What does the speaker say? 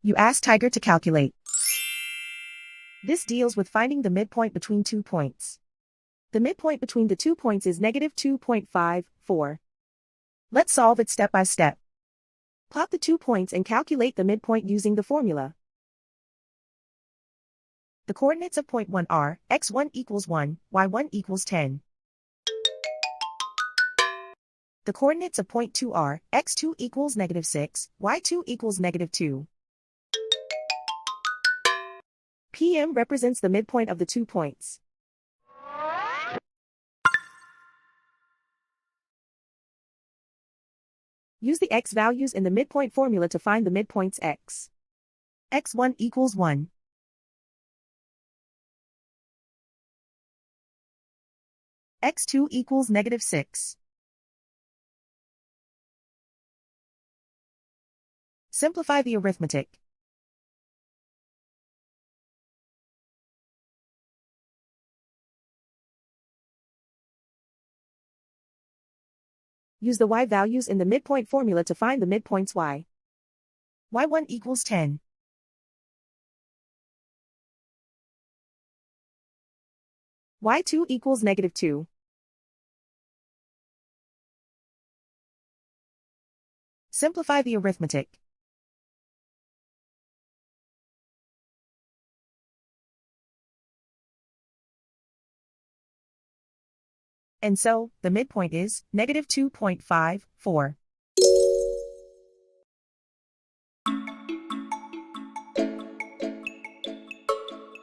You ask Tiger to calculate. This deals with finding the midpoint between 2 points. The midpoint between the 2 points is negative 2.54. Let's solve it step by step. Plot the 2 points and calculate the midpoint using the formula. The coordinates of point 1 are x1 equals 1, y1 equals 10. The coordinates of point 2 are x2 equals negative 6, y2 equals negative 2. PM represents the midpoint of the 2 points. Use the x values in the midpoint formula to find the midpoints x. x1 equals 1. x2 equals negative 6. Simplify the arithmetic. Use the y values in the midpoint formula to find the midpoints y. y1 equals 10. y2 equals negative 2. Simplify the arithmetic. And so, the midpoint is negative 2.54.